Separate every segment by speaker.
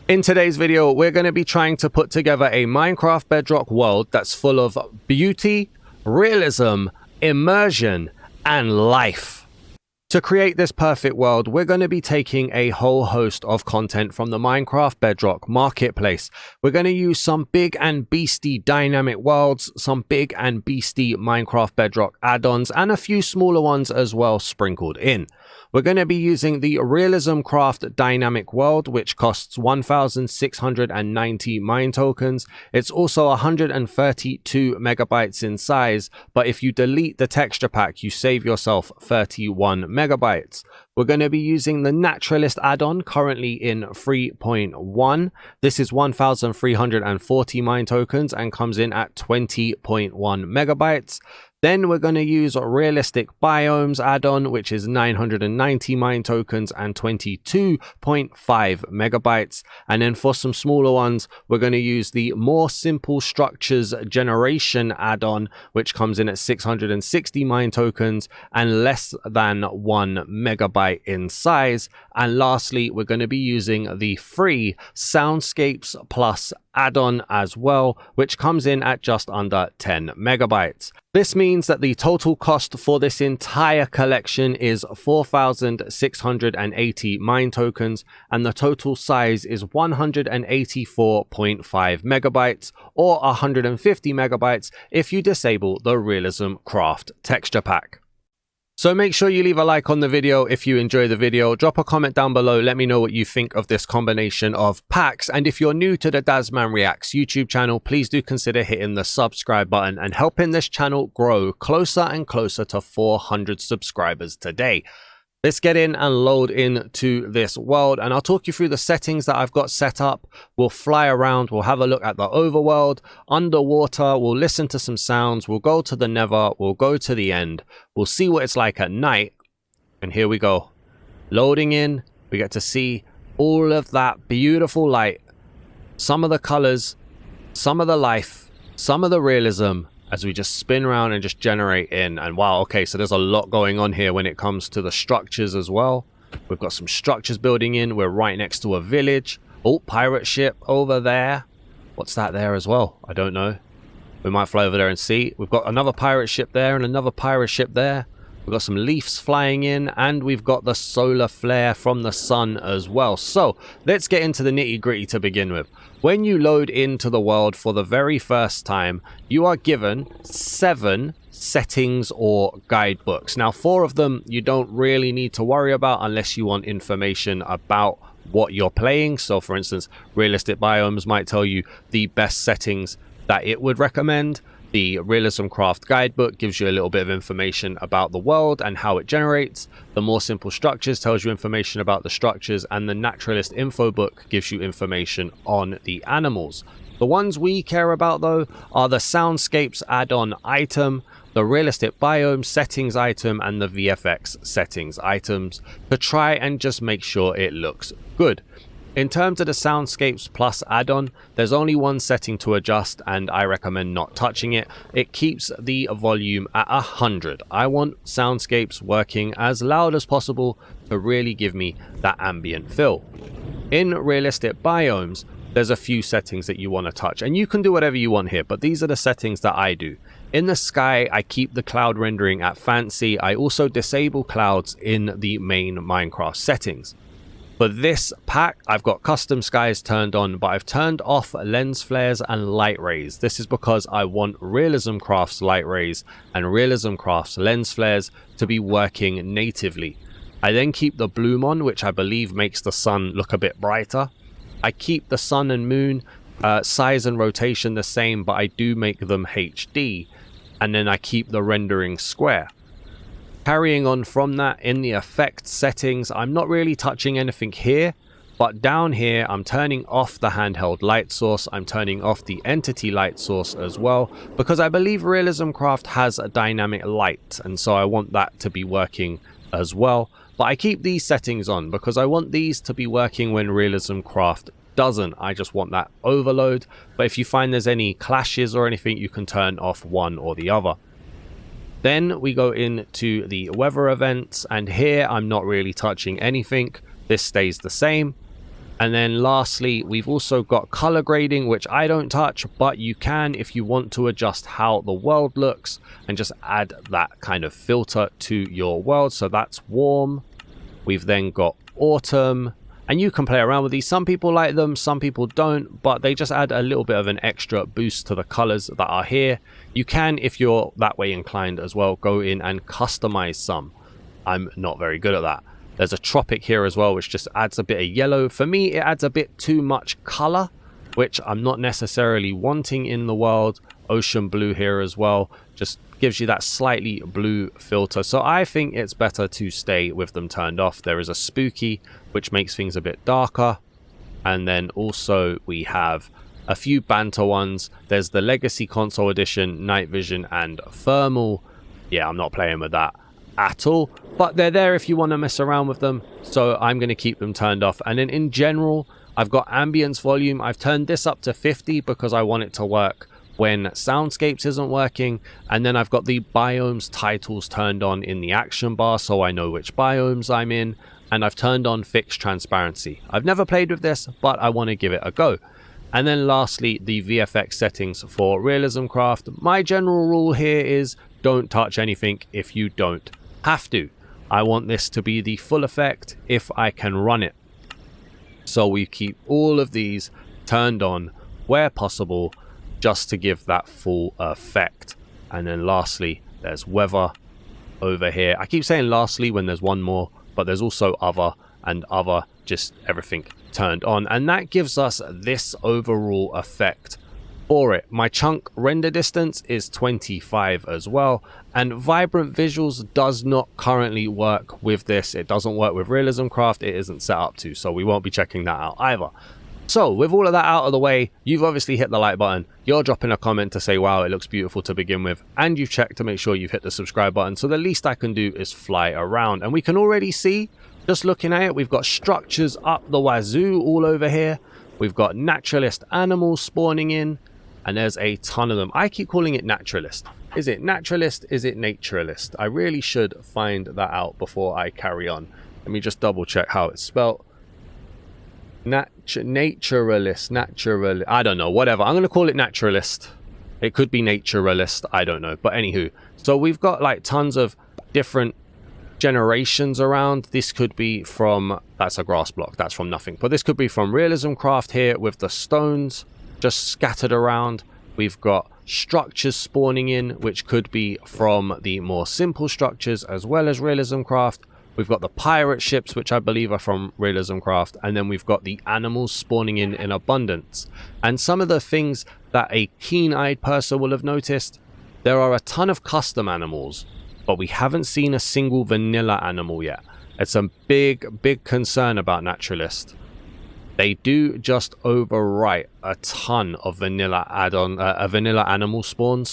Speaker 1: In today's video, we're going to be trying to put together a Minecraft Bedrock world that's full of beauty, realism, immersion, and life. To create this perfect world, we're going to be taking a whole host of content from the Minecraft Bedrock marketplace. We're going to use some big and beastie dynamic worlds, some big and beastie Minecraft Bedrock add-ons, and a few smaller ones as well sprinkled in. We're going to be using the RealismCraft dynamic world, which costs 1,690 mine tokens. It's also 132 megabytes in size, but if you delete the texture pack, you save yourself 31 megabytes. We're going to be using the Naturalist add-on, currently in 3.1. This is 1,340 mine tokens and comes in at 20.1 megabytes. Then we're going to use Realistic Biomes add-on, which is 990 mine tokens and 22.5 megabytes. And then for some smaller ones, we're going to use the More Simple Structures Generation add-on, which comes in at 660 mine tokens and less than 1 megabyte in size. And lastly, we're going to be using the free Soundscapes Plus add-on as well, which comes in at just under 10 megabytes. This means that the total cost for this entire collection is 4,680 mine tokens, and the total size is 184.5 megabytes or 150 megabytes if you disable the RealismCraft texture pack. So make sure you leave a like on the video if you enjoy the video. Drop a comment down below. Let me know what you think of this combination of packs. And if you're new to the Dazman Reacts YouTube channel, please do consider hitting the subscribe button and helping this channel grow closer and closer to 400 subscribers today. Let's get in and load into this world, and I'll talk you through the settings that I've got set up. We'll fly around, we'll have a look at the overworld, underwater, we'll listen to some sounds, we'll go to the nether, we'll go to the end, we'll see what it's like at night, and here we go. Loading in, we get to see all of that beautiful light, some of the colors, some of the life, some of the realism, as we just spin around and just generate in. And wow, okay, so there's a lot going on here when it comes to the structures as well. We've got some structures building in. We're right next to a village. Oh, pirate ship over there. What's that there as well? I don't know. We might fly over there and see. We've got another pirate ship there and another pirate ship there. We've got some leaves flying in, and we've got the solar flare from the sun as well. So let's get into the nitty gritty to begin with. When you load into the world for the very first time, you are given 7 settings or guidebooks. Now, 4 of them you don't really need to worry about unless you want information about what you're playing. So for instance, Realistic Biomes might tell you the best settings that it would recommend. The RealismCraft guidebook gives you a little bit of information about the world and how it generates. The More Simple Structures tells you information about the structures, and the Naturalist info book gives you information on the animals. The ones we care about though are the Soundscapes add-on item, the Realistic Biome settings item, and the VFX settings items, to try and just make sure it looks good. In terms of the Soundscapes Plus add-on, there's only one setting to adjust, and I recommend not touching it. It keeps the volume at 100. I want Soundscapes working as loud as possible to really give me that ambient feel. In Realistic Biomes, there's a few settings that you want to touch, and you can do whatever you want here, but these are the settings that I do. In the sky, I keep the cloud rendering at fancy. I also disable clouds in the main Minecraft settings. For this pack, I've got custom skies turned on, but I've turned off lens flares and light rays. This is because I want RealismCraft's light rays and RealismCraft's lens flares to be working natively. I then keep the bloom on, which I believe makes the sun look a bit brighter. I keep the sun and moon size and rotation the same, but I do make them HD. And then I keep the rendering square. Carrying on from that, in the effect settings, I'm not really touching anything here, but down here I'm turning off the handheld light source. I'm turning off the entity light source as well, because I believe RealismCraft has a dynamic light, and so I want that to be working as well. But I keep these settings on because I want these to be working when RealismCraft doesn't. I just want that overload, but if you find there's any clashes or anything, you can turn off one or the other. Then we go into the weather events, and here I'm not really touching anything. This stays the same. And then lastly, we've also got color grading, which I don't touch, but you can if you want to adjust how the world looks and just add that kind of filter to your world. So that's warm. We've then got autumn, and you can play around with these. Some people like them, some people don't, but they just add a little bit of an extra boost to the colors that are here. You can, if you're that way inclined as well, go in and customize some. I'm not very good at that. There's a tropic here as well, which just adds a bit of yellow. For me, it adds a bit too much color, which I'm not necessarily wanting in the world. Ocean blue here as well, just gives you that slightly blue filter. So I think it's better to stay with them turned off. There is a spooky, which makes things a bit darker. And then also we have a few banter ones. There's the Legacy Console Edition, Night Vision, and Thermal. Yeah, I'm not playing with that at all, but they're there if you want to mess around with them, so I'm going to keep them turned off. And then in general, I've got ambience volume. I've turned this up to 50 because I want it to work when Soundscapes isn't working. And then I've got the biomes titles turned on in the action bar, so I know which biomes I'm in. And I've turned on fixed transparency. I've never played with this, but I want to give it a go. And then lastly, the VFX settings for RealismCraft. My general rule here is don't touch anything if you don't have to. I want this to be the full effect if I can run it. So we keep all of these turned on where possible, just to give that full effect. And then lastly, there's weather over here. I keep saying lastly when there's one more, but there's also other and other, just everything turned on. And that gives us this overall effect for it. My chunk render distance is 25 as well, and vibrant visuals does not currently work with this. It doesn't work with RealismCraft. It isn't set up to, so we won't be checking that out either. So with all of that out of the way, you've obviously hit the like button, you're dropping a comment to say wow, it looks beautiful to begin with, and you've checked to make sure you've hit the subscribe button. So the least I can do is fly around, and we can already see, just looking at it, we've got structures up the wazoo all over here. We've got naturalist animals spawning in, and there's a ton of them. I keep calling it naturalist. Is it naturalist? Is it naturalist? I really should find that out before I carry on. Let me just double check how it's spelled. Naturalist, I don't know, whatever. I'm going to call it naturalist. It could be naturalist, I don't know. But anywho, so we've got like tons of different generations around. This could be from, that's a grass block, that's from nothing. But this could be from RealismCraft here with the stones just scattered around. We've got structures spawning in, which could be from the more simple structures as well as RealismCraft. We've got the pirate ships, which I believe are from RealismCraft, and then we've got the animals spawning in abundance. And some of the things that a keen-eyed person will have noticed, there are a ton of custom animals, but we haven't seen a single vanilla animal yet. It's a big concern about Naturalist. They do just overwrite a ton of vanilla vanilla animal spawn,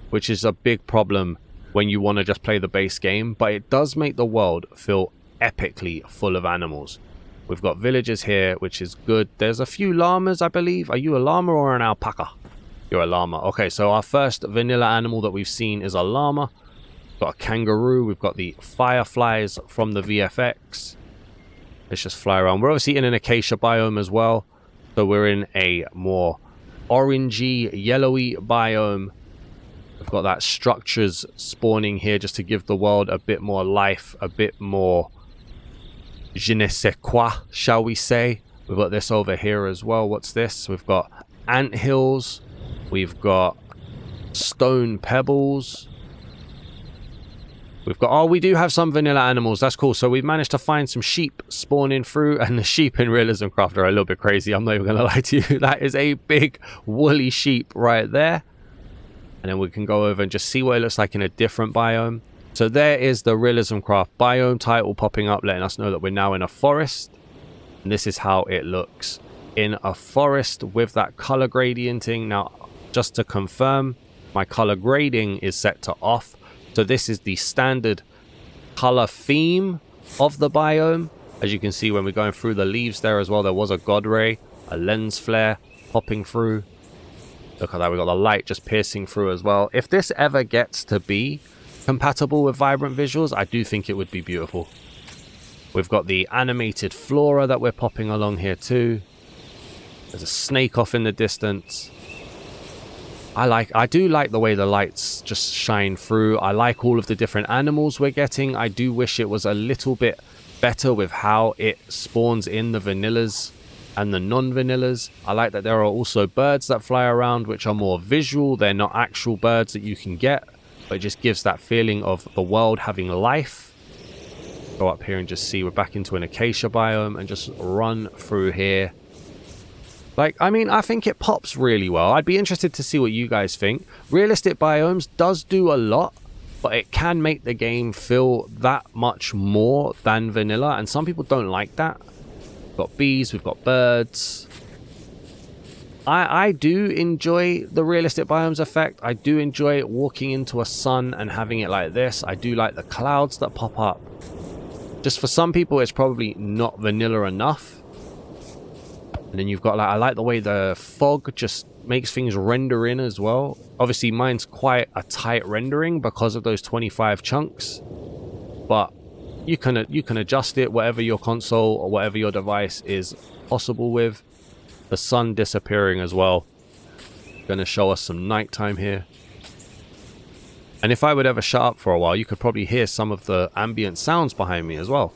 Speaker 1: which is a big problem when you want to just play the base game, but it does make the world feel epically full of animals. We've got villagers here, which is good. There's a few llamas, I believe. Are you a llama or an alpaca? You're a llama. Okay, so our first vanilla animal that we've seen is a llama. We've got a kangaroo. We've got the fireflies from the VFX. Let's just fly around. We're obviously in an acacia biome as well, so we're in a more orangey, yellowy biome. We've got that structures spawning here just to give the world a bit more life, a bit more je ne sais quoi, shall we say. We've got this over here as well. What's this? We've got ant hills. We've got stone pebbles. We've got, oh, we do have some vanilla animals. That's cool. So we've managed to find some sheep spawning through, and the sheep in RealismCraft are a little bit crazy. I'm not even going to lie to you. That is a big woolly sheep right there. And then we can go over and just see what it looks like in a different biome. So there is the RealismCraft biome title popping up, letting us know that we're now in a forest. And this is how it looks in a forest with that color gradienting. Now, just to confirm, my color grading is set to off. So this is the standard color theme of the biome. As you can see when we're going through the leaves there as well, there was a god ray, a lens flare popping through. Look at that, we've got the light just piercing through as well. If this ever gets to be compatible with vibrant visuals, I do think it would be beautiful. We've got the animated flora that we're popping along here too. There's a snake off in the distance. I do like the way the lights just shine through. I like all of the different animals we're getting. I do wish it was a little bit better with how it spawns in the vanillas and the non-vanillas. I like that there are also birds that fly around, which are more visual. They're not actual birds that you can get, but it just gives that feeling of the world having life. Go up here and just see we're back into an acacia biome and just run through here. Like, I mean, I think it pops really well. I'd be interested to see what you guys think. Realistic biomes does do a lot, but it can make the game feel that much more than vanilla, and some people don't like that. We've got bees, we've got birds. I do enjoy the realistic biomes effect. I do enjoy walking into a sun and having it like this. I do like the clouds that pop up. Just for some people, it's probably not vanilla enough. And then you've got, like, I like the way the fog just makes things render in as well. Obviously, mine's quite a tight rendering because of those 25 chunks. But you can adjust it, whatever your console or whatever your device is possible with. The sun disappearing as well. Going to show us some nighttime here. And if I would ever shut up for a while, you could probably hear some of the ambient sounds behind me as well.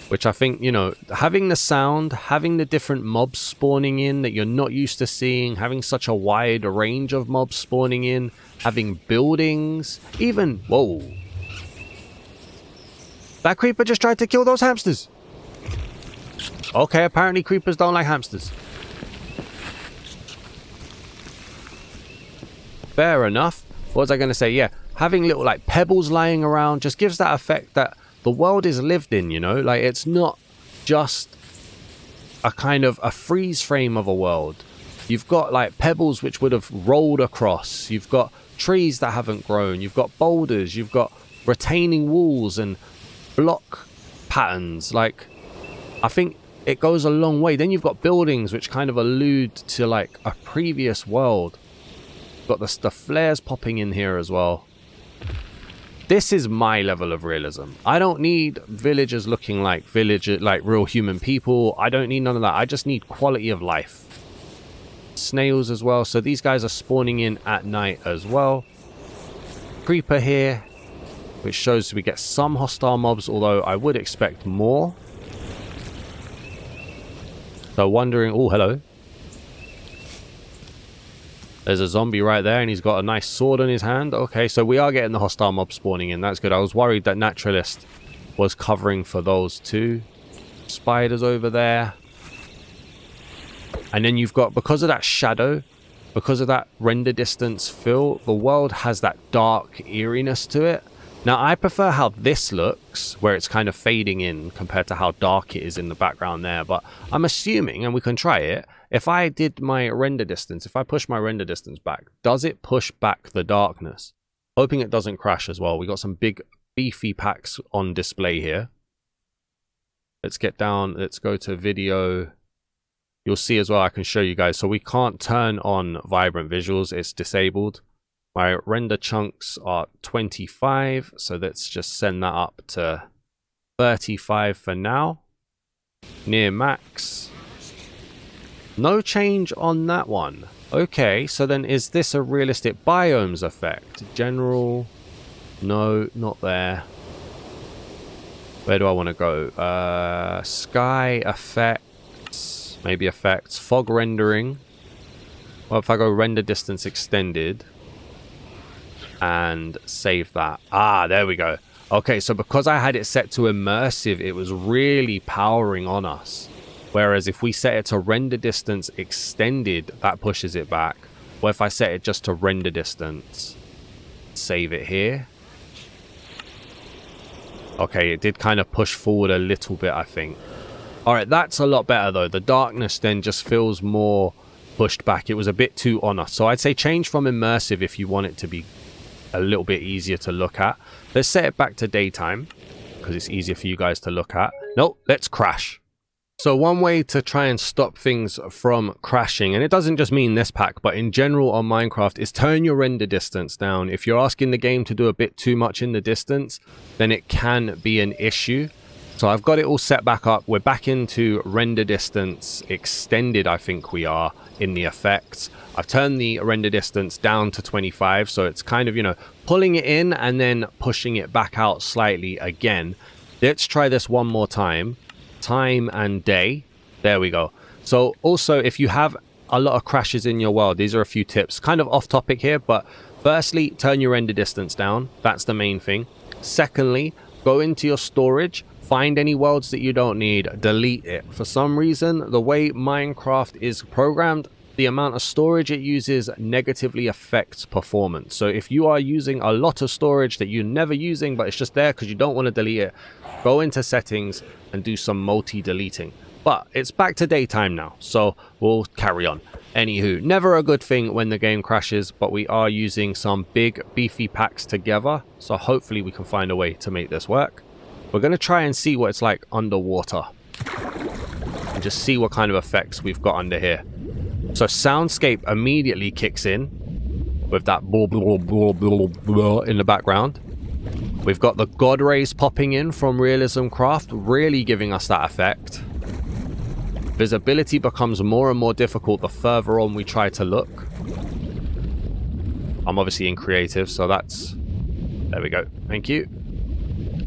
Speaker 1: Which I think, you know, having the sound, having the different mobs spawning in that you're not used to seeing, having such a wide range of mobs spawning in, having buildings, even... Whoa. That creeper just tried to kill those hamsters. Okay, apparently creepers don't like hamsters. Fair enough. What was I going to say? Yeah, having little, like, pebbles lying around just gives that effect that the world is lived in, you know? Like, it's not just a kind of a freeze frame of a world. You've got, like, pebbles which would have rolled across. You've got trees that haven't grown. You've got boulders. You've got retaining walls and block patterns. Like, I think it goes a long way. Then you've got buildings which kind of allude to, like, a previous world. Got the flares popping in here as well. This is my level of realism. I don't need villagers looking like real human people. I don't need none of that. I just need quality of life. Snails as well. So these guys are spawning in at night as well. Creeper here, which shows we get some hostile mobs, although I would expect more. So wondering... Oh, hello. There's a zombie right there, and he's got a nice sword in his hand. Okay, so we are getting the hostile mob spawning in. That's good. I was worried that Naturalist was covering for those too. Spiders over there. And then you've got, because of that shadow, because of that render distance fill, the world has that dark eeriness to it. Now, I prefer how this looks, where it's kind of fading in compared to how dark it is in the background there. But I'm assuming, and we can try it, if I did my render distance, if I push my render distance back, does it push back the darkness? Hoping it doesn't crash as well. We got some big beefy packs on display here. Let's get down. Let's go to video. You'll see as well, I can show you guys. So we can't turn on vibrant visuals. It's disabled. My render chunks are 25. So let's just send that up to 35 for now. Near max. No change on that one. Okay, so then is this a realistic biomes effect? General. No, not there. Where do I want to go? Sky effects. Maybe effects. Fog rendering. Well, if I go render distance extended. And save that. Ah, there we go. Okay, so because I had it set to immersive, it was really powering on us. Whereas if we set it to render distance extended, that pushes it back. Or if I set it just to render distance, save it here. Okay, it did kind of push forward a little bit, I think. Alright, that's a lot better though. The darkness then just feels more pushed back. It was a bit too on us. So I'd say change from immersive if you want it to be a little bit easier to look at. Let's set it back to daytime because it's easier for you guys to look at. Nope, let's crash. So one way to try and stop things from crashing, and it doesn't just mean this pack, but in general on Minecraft, is turn your render distance down. If you're asking the game to do a bit too much in the distance, then it can be an issue. So I've got it all set back up. We're back into render distance extended, I think we are, in the effects. I've turned the render distance down to 25, so it's kind of, you know, pulling it in and then pushing it back out slightly again. Let's try this one more time. Time and day. There we go. So also, if you have a lot of crashes in your world, these are a few tips. Kind of off topic here, but firstly, turn your render distance down. That's the main thing. Secondly, go into your storage. Find any worlds that you don't need, delete it. For some reason, the way Minecraft is programmed, the amount of storage it uses negatively affects performance. So if you are using a lot of storage that you're never using, but it's just there because you don't want to delete it, go into settings and do some multi-deleting. But it's back to daytime now, so we'll carry on. Anywho, never a good thing when the game crashes, but we are using some big beefy packs together, so hopefully we can find a way to make this work. We're going to try and see what it's like underwater and just see what kind of effects we've got under here. So Soundscape immediately kicks in with that blah, blah, blah, blah, blah in the background. We've got the God rays popping in from RealismCraft, really giving us that effect. Visibility becomes more and more difficult the further on we try to look. I'm obviously in creative, so that's... There we go. Thank you.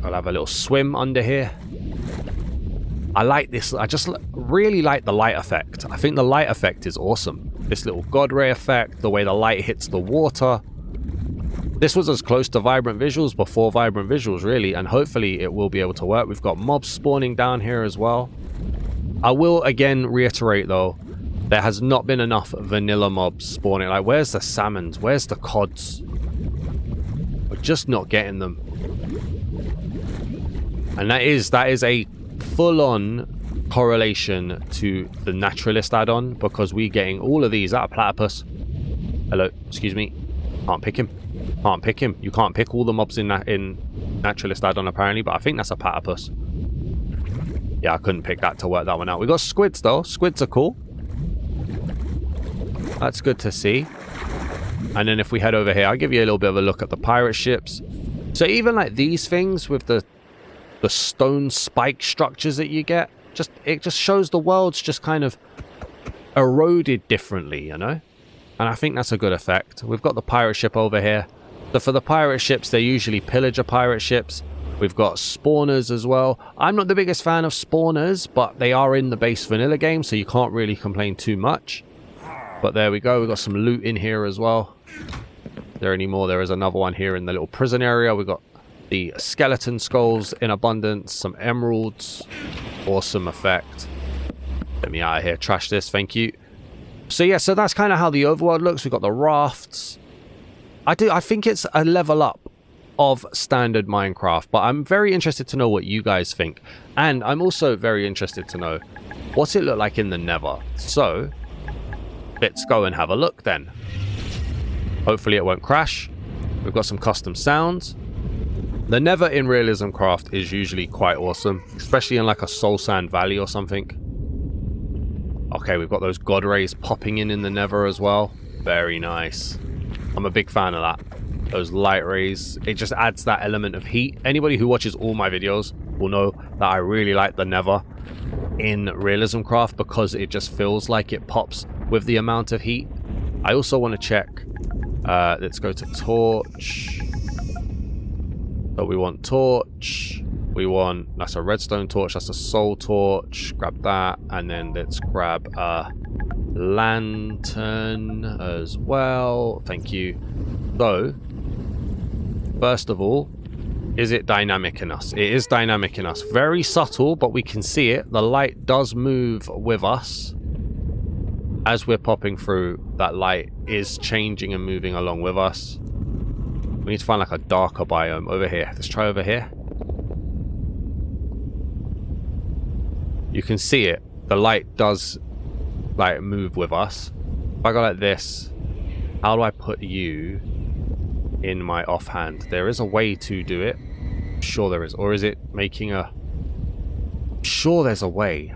Speaker 1: I'll have a little swim under here. I like this. I just really like the light effect. I think the light effect is awesome. This little God ray effect, the way the light hits the water. This was as close to vibrant visuals before vibrant visuals, really, and hopefully it will be able to work. We've got mobs spawning down here as well. I will again reiterate though, there has not been enough vanilla mobs spawning. Like, where's the salmons? Where's the cods? We're just not getting them. And that is a full-on correlation to the Naturalist add-on, because we're getting all of these out of platypus. Hello, excuse me. Can't pick him. Can't pick him. You can't pick all the mobs in Naturalist add-on apparently, but I think that's a platypus. Yeah, I couldn't pick that to work that one out. We got squids though. Squids are cool. That's good to see. And then if we head over here, I'll give you a little bit of a look at the pirate ships. So even like these things with the stone spike structures that you get, it just shows the world's just kind of eroded differently, you know? And I think that's a good effect. We've got the pirate ship over here. So for the pirate ships, they usually pillager pirate ships. We've got spawners as well. I'm not the biggest fan of spawners, but they are in the base vanilla game, so you can't really complain too much. But there we go. We've got some loot in here as well. Is there any more? There is another one here in the little prison area. We've got the skeleton skulls in abundance, some emeralds. Awesome effect. Get me out of here. Trash this. Thank you. So yeah, so that's kind of how the overworld looks. We've got the rafts. I think it's a level up of standard Minecraft, but I'm very interested to know what you guys think. And I'm also very interested to know what's it look like in the Nether. So let's go and have a look then. Hopefully it won't crash. We've got some custom sounds. The Nether in RealismCraft is usually quite awesome, especially in like a Soul Sand Valley or something. Okay, we've got those God rays popping in the Nether as well. Very nice. I'm a big fan of that. Those light rays, it just adds that element of heat. Anybody who watches all my videos will know that I really like the Nether in RealismCraft because it just feels like it pops with the amount of heat. I also want to check. Let's go to torch. So we want torch. We want, that's a redstone torch, that's a soul torch. Grab that, and then let's grab a lantern as well. Thank you. So, first of all, is it dynamic in us? It is dynamic in us. Very subtle, but we can see it. The light does move with us. As we're popping through, that light is changing and moving along with us. We need to find like a darker biome over here. Let's try over here. You can see it. The light does like move with us. If I go like this, how do I put you in my offhand? There is a way to do it. I'm sure there is. Or is it making a... I'm sure there's a way.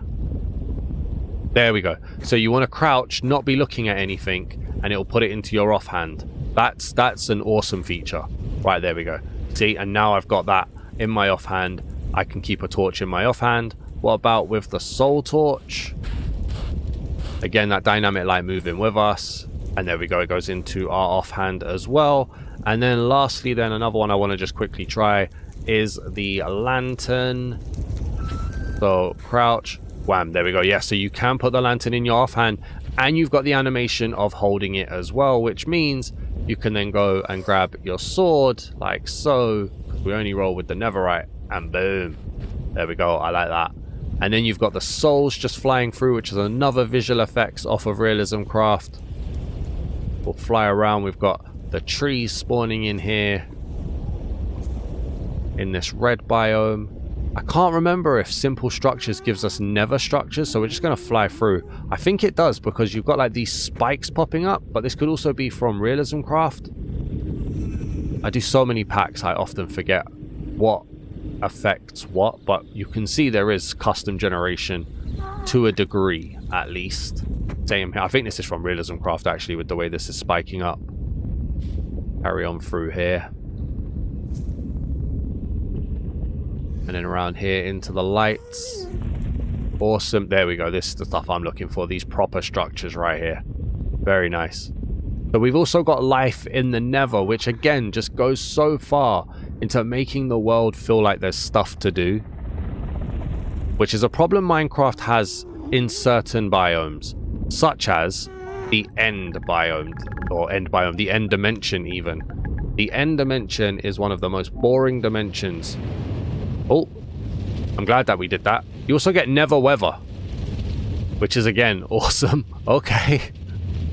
Speaker 1: There we go. So you want to crouch, not be looking at anything, and it'll put it into your offhand. That's an awesome feature. Right, there we go. See, and now I've got that in my offhand. I can keep a torch in my offhand. What about with the soul torch? Again, that dynamic light moving with us. And there we go. It goes into our offhand as well. And then lastly, then another one I want to just quickly try is the lantern. So crouch, wham, there we go. Yeah, so you can put the lantern in your offhand, and you've got the animation of holding it as well, which means you can then go and grab your sword like so. We only roll with the netherite, and boom, there we go. I like that. And then you've got the souls just flying through, which is another visual effects off of RealismCraft. We'll fly around. We've got the trees spawning in here in this red biome. I can't remember if simple structures gives us nether structures, so we're just going to fly through. I think it does, because you've got like these spikes popping up, but this could also be from RealismCraft. I do so many packs, I often forget what affects what, but you can see there is custom generation to a degree, at least. Same here. I think this is from RealismCraft, actually, with the way this is spiking up. Carry on through here. And then around here into the lights. Awesome. There we go. This is the stuff I'm looking for. These proper structures right here. Very nice. But we've also got life in the nether, which again just goes so far into making the world feel like there's stuff to do. Which is a problem Minecraft has in certain biomes. Such as the end biome. Or end biome. The end dimension even. The end dimension is one of the most boring dimensions. Oh, I'm glad that we did that. You also get nether weather, which is again awesome. Okay,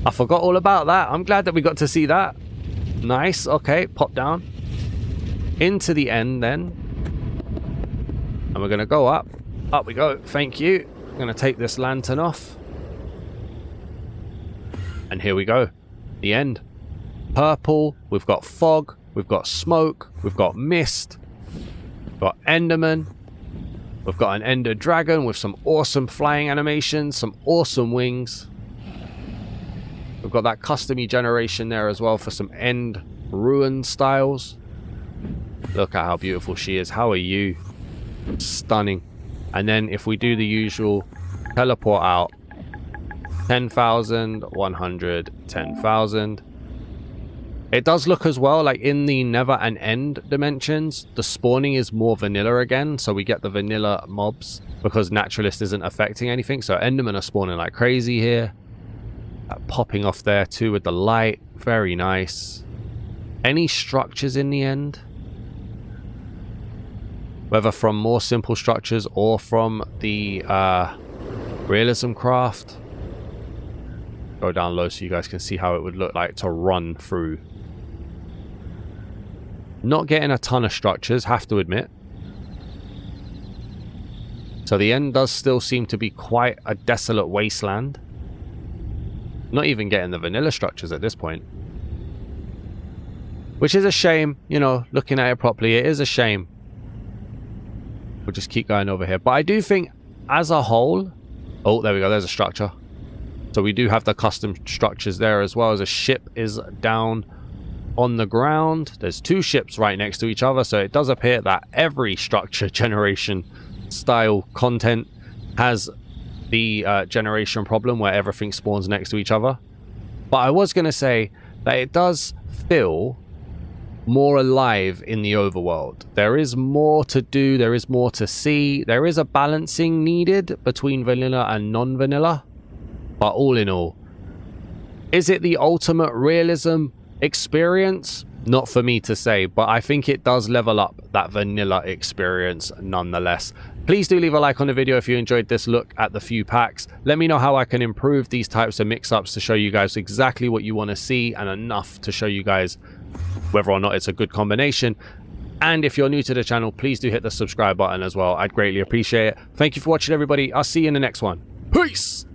Speaker 1: I forgot all about that. I'm glad that we got to see that. Nice. Okay, pop down into the end then, and we're gonna go up. Up we go. Thank you. I'm gonna take this lantern off, and here we go. The end. Purple. We've got fog. We've got smoke. We've got mist. Got Enderman. We've got an Ender Dragon with some awesome flying animations, some awesome wings. We've got that custom-y generation there as well for some End Ruin styles. Look at how beautiful she is. How are you? Stunning. And then if we do the usual teleport out, 10,000, 100, 10,000. It does look as well like in the nether and end dimensions, the spawning is more vanilla again, so we get the vanilla mobs because Naturalist isn't affecting anything. So Endermen are spawning like crazy here. Popping off there too with the light. Very nice. Any structures in the end? Whether from more simple structures or from the RealismCraft. Go down low so you guys can see how it would look like to run through. Not getting a ton of structures, have to admit. So the end does still seem to be quite a desolate wasteland. Not even getting the vanilla structures at this point. Which is a shame, you know, looking at it properly, it is a shame. We'll just keep going over here. But I do think, as a whole... Oh, there we go, there's a structure. So we do have the custom structures there as well, as a ship is down on the ground. There's two ships right next to each other, so it does appear that every structure generation style content has the generation problem where everything spawns next to each other. But I was going to say that it does feel more alive in the overworld. There is more to do, there is more to see, there is a balancing needed between vanilla and non-vanilla. But all in all, is it the ultimate realism experience? Not for me to say, but I think it does level up that vanilla experience nonetheless. Please do leave a like on the video if you enjoyed this look at the few packs. Let me know how I can improve these types of mix-ups to show you guys exactly what you want to see, and enough to show you guys whether or not it's a good combination. And if you're new to the channel, please do hit the subscribe button as well. I'd greatly appreciate it. Thank you for watching, everybody. I'll see you in the next one. Peace!